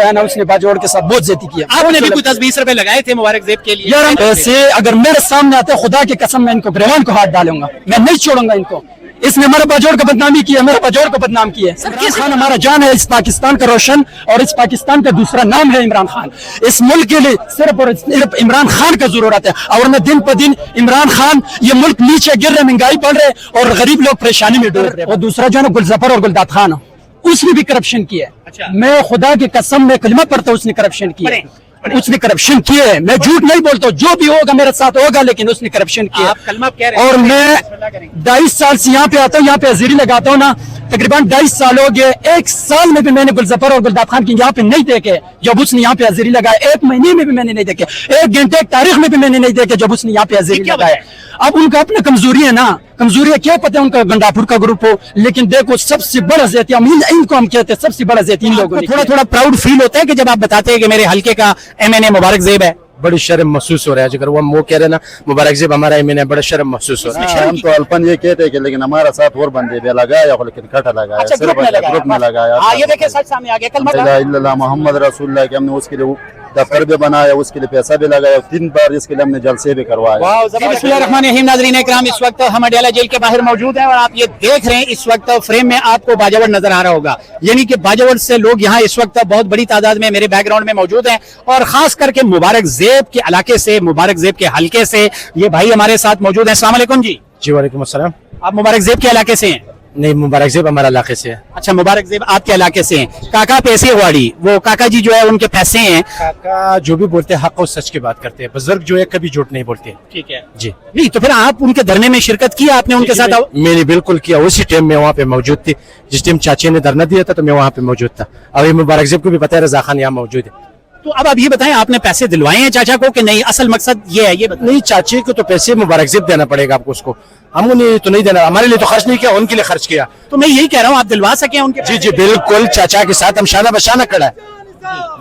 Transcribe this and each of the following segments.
اس نے باجوڑ کے ساتھ بہت زیادتی کی. आपने भी कुछ 10-20 रुपए लगाए थे मुबारक जेब के लिए. यार पैसे अगर मेरे सामने आते खुदा की कसम मैं इनको ग्रहण को हाथ डालूंगा, मैं नहीं छोड़ूंगा इनको. इसने हमारे बाजोड़ को बदनामी की है, मेरे बाजोड़ को बदनाम किया है. इमरान खान हमारा जान है, इस पाकिस्तान का रोशन, और इस पाकिस्तान का दूसरा नाम है इमरान खान. इस मुल्क के लिए सिर्फ और सिर्फ इमरान खान का जरूरत है. और मैं दिन पर दिन इमरान खान, ये मुल्क नीचे गिर रहे, महंगाई बढ़ रहे और गरीब लोग परेशानी में डूब रहे. और दूसरा जो है ना गुलजफर और गुलदाद खान, उसने भी करप्शन किया है. अच्छा. मैं खुदा की कसम में कलमा पढ़ता हूँ, उसने करप्शन किया है. उसने करप्शन किए है, मैं झूठ नहीं बोलता हूँ, जो भी होगा मेरे साथ होगा, लेकिन उसने करप्शन किया. आप कलमा कह रहे हैं. और मैं 22 साल से यहाँ पे आता हूँ, यहाँ पे हाजिरी लगाता हूँ ना, तकरीबन 22 साल हो गए. एक साल में भी मैंने गुलजफर और गुलदाद खान की यहाँ पे नहीं देखे जब उसने यहाँ पे हाजिरी लगाया. एक महीने में भी मैंने नहीं देखे, एक घंटे एक तारीख में भी मैंने नहीं देखे जब उसने यहाँ पे हाजिरी लगाया. अब उनका अपना कमजोरी है ना, कमजोरी है, क्या पता है उनका गंडापुर का ग्रुप हो, लेकिन देखो सबसे बड़ा ज़्यादती इनको हम कहते हैं, सबसे बड़ा ज़्यादती इन लोगों ने. थोड़ा थोड़ा प्राउड फील होता है कि जब आप बताते हैं कि मेरे हल्के का MNA मुबारक जेब है. बड़ी शर्म महसूस हो रहा है. अगर वो कह रहे ना मुबारक जेब हमारा MNA, बड़ा शर्म महसूस हो रहा है. हम तो अल्पन ये कहते हैं कि लेकिन हमारा साथ और बंदे भी लगाया, लेकिन कटा लगाया. अच्छा, ग्रुप में लगाया. हाँ, ये देखिए सच सामने आ गया. कलमा मोहम्मद रसूलुल्लाह के हमने उसके लिए दफ्तर भी बनाया, उसके लिए पैसा भी लगाया, 3 बार इसके लिए हमने जलसे भी करवाया. बिस्मिल्लाहिर्रहमानिर्रहीम. नाज़रीन इकराम, इस वक्त हम अडयाला जेल के बाहर मौजूद हैं और आप ये देख रहे हैं इस वक्त फ्रेम में आपको बाजावर नजर आ रहा होगा. यानी कि बाजावर से लोग यहाँ इस वक्त बहुत बड़ी तादाद में मेरे बैकग्राउंड में मौजूद हैं और खास करके मुबारक जेब के इलाके से, मुबारक जेब के हल्के से ये भाई हमारे साथ मौजूद हैं. अस्सलाम वालेकुम जी. जी वालेकुम अस्सलाम. आप मुबारक जेब के इलाके से हैं? नहीं, मुबारक जेब हमारा इलाके से है. अच्छा, मुबारक जेब आपके इलाके से हैं. काका पैसे वाड़ी, वो काका जी जो है उनके पैसे हैं. काका जो भी बोलते हैं हक और सच की बात करते हैं. बुजुर्ग जो है कभी झूठ नहीं बोलते. ठीक है जी. नहीं तो फिर आप उनके धरने में शिरकत की, आपने उनके साथ? मैंने बिल्कुल किया. उसी टाइम में वहाँ पे मौजूद थी जिस टाइम चाचे ने धरना दिया था, तो मैं वहाँ पे मौजूद था. और ये मुबारक जेब को भी पता है रजा खान यहाँ मौजूद है. तो अब आप ये बताएं, आपने पैसे दिलवाए हैं चाचा को कि नहीं? असल मकसद ये है, ये बताएं. नहीं, चाचे को तो पैसे मुबारक जेब देना पड़ेगा आपको. उसको हमने तो नहीं देना, हमारे लिए तो खर्च नहीं किया, उनके लिए खर्च किया. तो मैं यही कह रहा हूँ आप दिलवा सके उनके. जी जी बिल्कुल, चाचा के साथ हम शाना बशाना खड़ा है.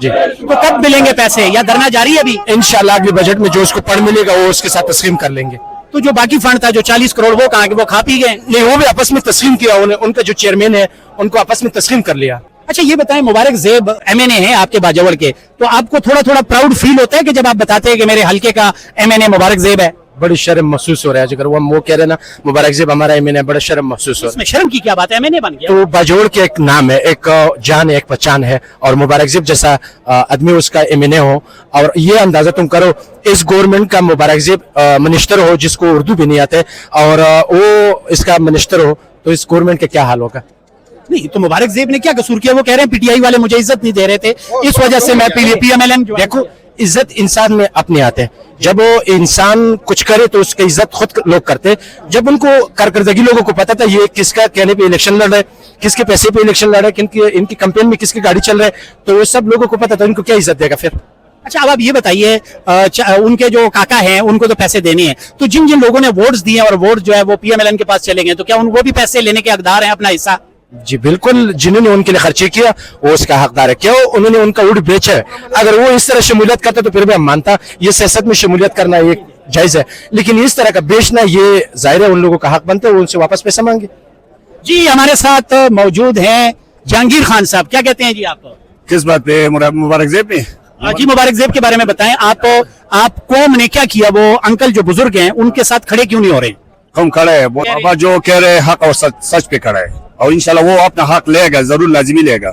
जी. तो कब मिलेंगे पैसे, या धरना जारी है अभी? इंशाल्लाह अगले बजट में जो उसको पढ़ मिलेगा वो उसके साथ तस्लीम कर लेंगे. तो जो बाकी फंड था जो 40 करोड़ वो कहाँ, वो खा पी गए? नहीं, वो भी आपस में तस्लीम किया. उनका जो चेयरमैन है उनको आपस में तस्लीम कर लिया. अच्छा, ये बताएं, मुबारक जेब MNA है आपके बाजावर के, तो आपको थोड़ा थोड़ा प्राउड फील होता है कि जब आप बताते हैं कि मेरे हल्के का MNA मुबारक जेब है? बड़ी शर्म महसूस हो रहा है. अगर वो कह रहे ना मुबारक जेब हमारा MNA, बड़ा शर्म महसूस हो रहा है. इसमें शर्म की क्या बात है, MNA बन गया. तो बाजोड़ के एक नाम है, एक जान है, एक पहचान है. और मुबारक जेब जैसा आदमी उसका MNA हो, और ये अंदाजा तुम करो इस गवर्नमेंट का मुबारक जेब मिनिस्टर हो जिसको उर्दू भी नहीं आते, और वो इसका मिनिस्टर हो, तो इस गवर्नमेंट का क्या हाल होगा. नहीं तो मुबारक जेब ने क्या कसूर किया? वो कह रहे हैं PTI वाले मुझे इज्जत नहीं दे रहे थे, इस वजह से मैं PMLN. देखो, इज्जत इंसान में अपने आते हैं. जब वो इंसान कुछ करे तो उसकी इज्जत खुद लोग करते. जब उनको कारकर्दगी लोगों को पता था ये किसका कहने पे इलेक्शन लड़ रहे, किसके पैसे पे इलेक्शन लड़ रहे, इनकी कैंपेन में किसकी गाड़ी चल रहा है, तो वो सब लोगों को पता था. इनको क्या इज्जत देगा फिर? अच्छा, अब आप ये बताइए, उनके जो काका हैं उनको तो पैसे देने हैं, तो जिन जिन लोगों ने वोट्स दिए और वोट जो है वो PMLN के पास चले गए, तो क्या वो भी पैसे लेने के हकदार हैं अपना हिस्सा? जी बिल्कुल, जिन्होंने उनके लिए खर्चे किया वो उसका हकदार है. क्यों उन्होंने उनका वोट बेचा है. अगर वो इस तरह शमूलियत करता तो फिर भी हम मानता ये सियासत में शमूलियत करना एक जायज है, लेकिन इस तरह का बेचना ये जाहिर है उन लोगों का हक बनता है, वो उनसे वापस पैसा मांगे. जी हमारे साथ मौजूद हैं जहांगीर खान साहब. क्या कहते हैं जी आप? किस बात पे? मुबारक जेब पे? जी, मुबारक जेब के बारे में बताएं. आप कौम ने क्या किया? वो अंकल जो बुजुर्ग हैं उनके साथ खड़े क्यों नहीं हो रहे? हम खड़े हैं, बाबा जो कह रहे हक और सच पे खड़े है, और इंशाल्लाह वो अपना हक लेगा, जरूर लाजमी लेगा.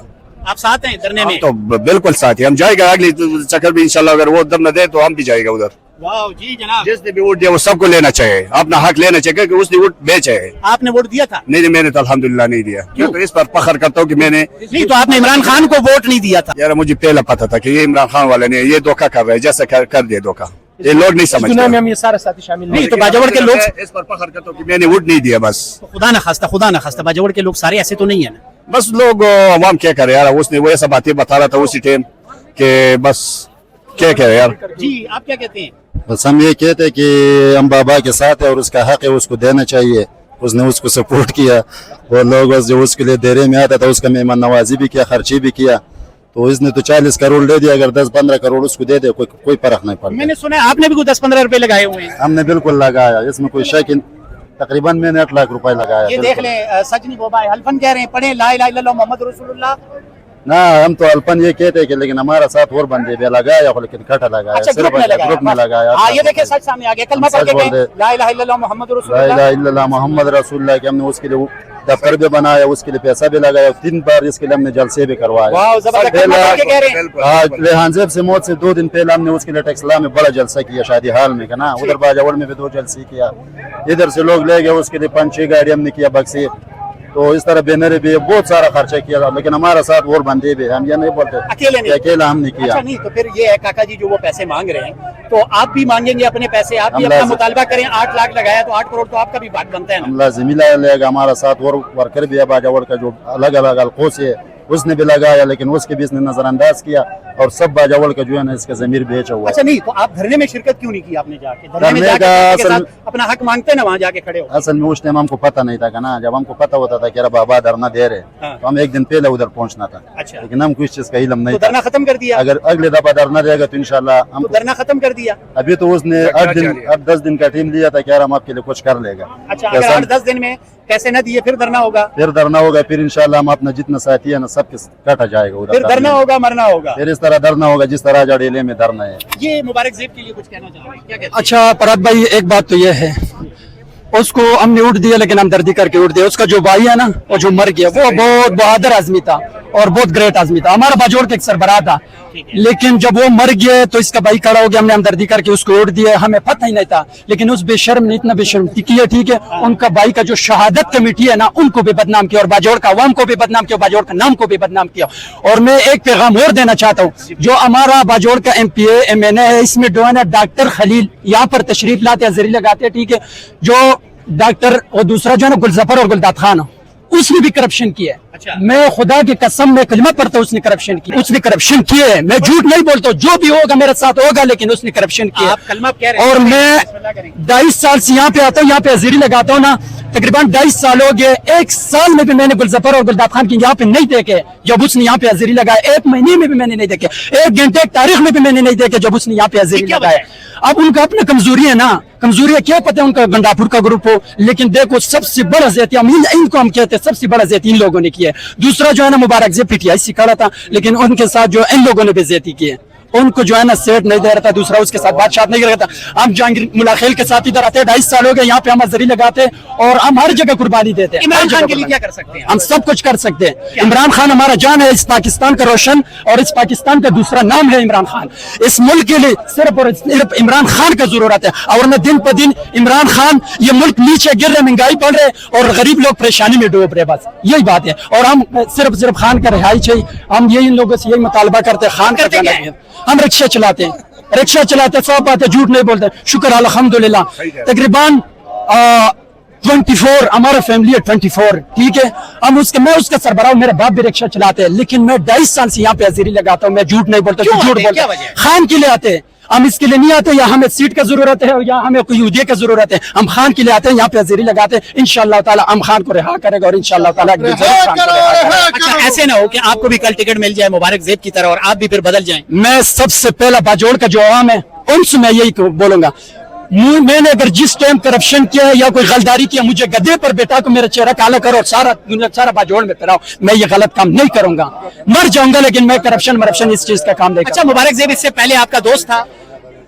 आप साथ हैं धरने में? तो बिल्कुल साथ है. हम जाएगा अगली चक्कर भी इंशाल्लाह. अगर वो धरना दे तो हम भी जाएगा उधर. वाह जी जनाब. जिसने भी वोट दिया वो सबको लेना चाहिए, अपना हक लेना चाहिए, क्योंकि उसने वोट बेचा है. आपने वोट दिया था? नहीं, मैंने तो अल्हम्दुलिल्लाह नहीं दिया. मैं तो इस पर फख्र करता हूँ कि मैंने. नहीं तो आपने इमरान खान को वोट नहीं दिया था? यार मुझे पहले पता था कि ये इमरान खान वाले ने ये धोखा कर रहे हैं, जैसा कर दिया धोखा. ये लोग नहीं समझते. में हम ये सारे साथी शामिल नहीं तो बाजावर के लोग इस पर फख्र करता हूँ कि मैंने वोट नहीं दिया. बस खुदा न खास्ता बाजावर के लोग सारे ऐसे तो नहीं है ना? बस लोग अवाम क्या करे यार. उसने वो ऐसा बातें बता रहा था उसी टाइम के, बस क्या करे यार. जी आप क्या कहते हैं? बस हम ये कहते हैं कि हम बाबा के साथ है और उसका हक है, उसको देना चाहिए. उसने उसको सपोर्ट किया, वो लोग जो उसके लिए देरे में आता था उसका मेहमान नवाजी भी किया, खर्ची भी किया. तो इसने तो 40 करोड़ दे दिया. अगर 10-15 करोड़ उसको दे दे कोई फर्क नहीं पड़ता. मैंने सुना है आपने भी कुछ 10-15 रुपए लगाए हुए हैं? हमने बिल्कुल लगाया, इसमें कोई शक. तकरीबन मैंने 8 लाख रुपए लगाया. ये देख लें, सजनी बोबा हल्फन कह रहे हैं, पढ़े ला इलाहा इल्लल्लाह मोहम्मद रसूलुल्लाह. ना हम तो अल्पन ये कहते हैं कि लेकिन हमारा साथ और बंदे भी लगाया हो, लेकिन कटा लगाया, अच्छा सिर्फ ग्रुप में लगाया। हाँ ये देखिए सच सामने आ गया, कलमा पढ़ के बोल गए, दे। ला इलाहा इल्लल्लाह मुहम्मद ला रसूलुल्लाह। इलाहा इल्लल्लाह मोहम्मद रसूलुल्लाह कि हमने उसके लिए दफ्तर भी बनाया, उसके लिए पैसा भी लगाया, 3 बार इसके लिए हमने जलसे भी करवाया। वाह जबरदस्त, कलमा पढ़ के कह रहे हैं। आज रेहान ज़ेब से मौत से 2 दिन पहले हमने उसके लिए टेक्सला में बड़ा जलसा किया, शादी हाल में का ना, उधर बाजावर में भी 2 जलसे किया, इधर से लोग ले गए, उसके लिए 5-6 गाड़ी हमने किया बक्से, तो इस तरह बैनर भी बहुत सारा खर्चा किया, लेकिन हमारा साथ और बंदे भी, हम ये नहीं बोलते अकेले नहीं, अकेला हमने किया। अच्छा नहीं, तो फिर ये है काका जी जो वो पैसे मांग रहे हैं, तो आप भी मांगेंगे अपने पैसे, आप भी हम अपना लाज़िम- मुतालबा करें। 8 लाख लगाया तो 8 करोड़ तो आपका भी भाग बनता है ना। हम लाजिमी लेगा, हमारा साथ और वर्कर भी है बाजावर का जो अलग अलग अलकों से उसने भी लगाया, लेकिन उसके भी इसने नजरअंदाज किया, और सब बाजावर का जो है ना इसका जमीर बेचा हुआ है। अच्छा नहीं, तो आप धरने में शिरकत क्यों नहीं की आपने जाके? धरने में धरने जाके का किसी के असल- साथ अपना हक मांगते ना, वहाँ जाके खड़े हो। असल में उस टाइम हमको पता नहीं था ना, जब हमको पता होता था कि अरे बाबा धरना दे रहे हाँ। तो हम 1 दिन पहले उधर पहुंचना था, अच्छा। लेकिन हमको इस चीज का इल्म नहीं तो था। धरना खत्म कर दिया? अगर अगले दफा धरना रहेगा तो इंशाल्लाह हम, तो धरना खत्म कर दिया। अभी तो उसने 8-10 दिन का टाइम लिया था कि यार हम आपके लिए कुछ कर लेगा। अच्छा, अगर जैसा 8-10 दिन में पैसे न दिए फिर धरना होगा? फिर धरना होगा, फिर इंशाल्लाह हम अपना जितना साथी है ना सबके काटा जाएगा उधर, फिर धरना होगा, मरना होगा। फिर इस तरह धरना होगा जिस तरह जड़ेले में धरना है। ये मुबारक ज़ेब के लिए कुछ कहना चाह रहे हैं, क्या कहते हैं? अच्छा फरहत भाई, एक बात तो ये है, उसको हमने उठ दिया, लेकिन हमदर्दी करके उठ दिया। उसका जो भाई है ना, वो जो मर गया, वो बहुत बहादुर आदमी था और बहुत ग्रेट आदमी था, हमारा बाजोड़ के एक सरबराह था, लेकिन जब वो मर गए तो इसका भाई खड़ा हो गया, हमने हमदर्दी करके उसको उठ दिया। हमें पता ही नहीं था, लेकिन उस बेशर्म ने इतना बेशर्म किया, ठीक है, उनका भाई का जो शहादत कमेटी है ना, उनको भी बदनाम किया, और बाजोड़ का अवाम को भी बदनाम किया, बाजोड़ का नाम को भी बदनाम किया। और मैं एक पैगाम और देना चाहता हूँ, जो हमारा बाजोड़ का MPA MNA है, इसमें जो है ना डॉक्टर खलील यहाँ पर तशरीफ लाते हैं, जरी लगाते हैं, ठीक है, जो डॉक्टर और दूसरा जो है ना गुलजफर और गुलदाद खान, उसने भी करप्शन किया है। अच्छा। मैं खुदा की कसम में कलमा पढ़ता हूँ, उसने करप्शन किया, उसने करप्शन किए है, मैं झूठ नहीं बोलता हूँ, जो भी होगा मेरे साथ होगा, लेकिन उसने करप्शन किया। आप कलमा कह रहे हैं, और मैं बिस्मिल्लाह करें। 22 साल से यहाँ पे आता हूँ, यहाँ पे हाजिरी लगाता हूँ ना, तकरीबन 22 साल हो गए। 1 साल में भी मैंने गुलजफर और गुलदाद खान की यहाँ पे नहीं देखे जब उसने यहाँ पे हाजिरी लगाया, 1 महीने में भी मैंने नहीं देखे, 1 घंटे 1 तारीख में भी मैंने नहीं देखे जब उसने यहाँ पे हाजिरी क्या लगाया। अब उनका अपना कमजोरी है ना, कमजोरी है, क्या पता है उनका गंडापुर का ग्रुप हो, लेकिन देखो सबसे बड़ा ज़्यादती इनको हम कहते हैं, सबसे बड़ा ज़्यादती इन लोगों ने किया है। दूसरा जो है ना मुबारक ज़ेब PTI से खड़ा था, लेकिन उनके साथ जो इन लोगों ने भी ज़्यादती की है, उनको जो है ना सेट नहीं दे रहा था, दूसरा उसके साथ बातचीत नहीं कर रहा था। हम जहांगीर मुलाखेल के साथ इधर आते हैं, 2.5 साल हो गए, यहाँ पे हम हाजिरी लगाते हैं और हम हर जगह कुर्बानी देते हैं। इमरान हर खान जगह के लिए कुर्बानी। क्या कर सकते हैं? हम सब कुछ कर सकते हैं। इमरान खान हमारा जान है, इस पाकिस्तान का रोशन, और इस पाकिस्तान का दूसरा नाम है इमरान खान। इस मुल्क के लिए सिर्फ और सिर्फ इमरान खान का जरूरत है, और न दिन प दिन इमरान खान, ये मुल्क नीचे गिर रहे, महंगाई बढ़ रहे और गरीब लोग परेशानी में डूब रहे, बस यही बात है। और हम सिर्फ खान का रिहाई चाहिए, हम यही इन लोगों से यही मुतालबा करते हैं, खान का करते क्या जाना है। हम रिक्शा चलाते हैं, रिक्शा चलाते, सब बात है, झूठ नहीं बोलते, शुक्र अल्हम्दुलिल्लाह। तकरीबन 24 हमारा फैमिली है, 24, ठीक है। हम मैं उसका सरबराह, मेरे बाप भी रिक्शा चलाते हैं, लेकिन मैं 22 साल से यहाँ पे हाजिरी लगाता हूँ, मैं झूठ नहीं बोलता, क्यों झूठ आते हैं? क्या बोलता वजह है? खान के लिए आते हैं हम, इसके लिए नहीं आते या हमें सीट का जरूरत है या हमें कोई उहदे का जरूरत है, हम खान के लिए आते हैं, यहाँ पे हाजिरी लगाते हैं। इंशाअल्लाह ताला हम खान को रिहा करेगा, और इंशाअल्लाह ताला एक दिन जरूर खान को रिहा करेगा। अच्छा, ऐसे ना हो कि आपको भी कल टिकट मिल जाए मुबारक ज़ेब की तरह और आप भी फिर बदल जाएं। मैं सबसे पहला बाजोड़ का जो आवाम है उनसे मैं यही बोलूंगा, मैंने अगर जिस टाइम करप्शन किया है या कोई गलदारी किया, मुझे गधे पर बैठा को मेरा चेहरा काला करो और सारा बाजोड़ में फिराओ, मैं ये गलत काम नहीं करूंगा, मर जाऊंगा, लेकिन मैं करप्शन इस चीज का काम नहीं अच्छा, मुबारक ज़ेब इससे पहले आपका दोस्त था?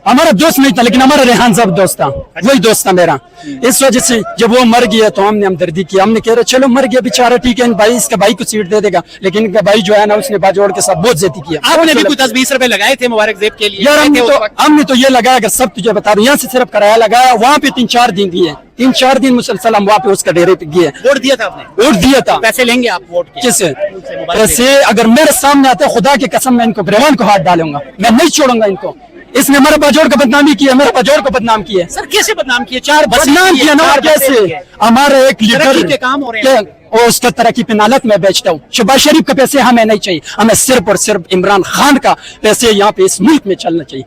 हमारा दोस्त नहीं था, लेकिन हमारा रेहान साहब दोस्त था, वही दोस्त था मेरा। इस वजह से जब वो मर गया तो हमने हमदर्दी की, हमने कह रहे चलो मर गया बेचारा, ठीक है भाई, इसका भाई को सीट दे देगा, लेकिन इनका भाई जो है ना उसने बाजोड़ के साथ बहुत ज्यादती किया। आपने भी कुछ 10-20 रुपए लगाए थे मुबारक ज़ेब के लिए? यार थे उस वक्त? हमने तो ये लगाया, अगर सब तुझे बता दूं, यहाँ से सिर्फ किराया लगाया, वहाँ पे 3-4 दिन दिए, 3-4 दिन मुसलसल हम वहाँ पे उसका डेरे पे गए, वोट दिया था आपने? वोट दिया था। पैसे लेंगे आप वोट के? किसे मुबारक पैसे? अगर मेरे सामने आते, खुदा की कसम, मैं इनको ग्रेवान को हाथ डालूंगा, मैं नहीं छोड़ूंगा इनको। इसने हमारे बाजोड़ का बदनामी किया, मेरे बाजोड़ को बदनाम किया, सर कैसे बदनाम किए? 4 बदनाम किया ना, कैसे? हमारे एक तरक्की लीडर के काम हो रहे हैं। और उसका तरक्की पे नालत में बेचता हूँ, शहबाज शरीफ का पैसे हमें नहीं चाहिए, हमें सिर्फ और सिर्फ इमरान खान का पैसे यहाँ पे इस मुल्क में चलना चाहिए।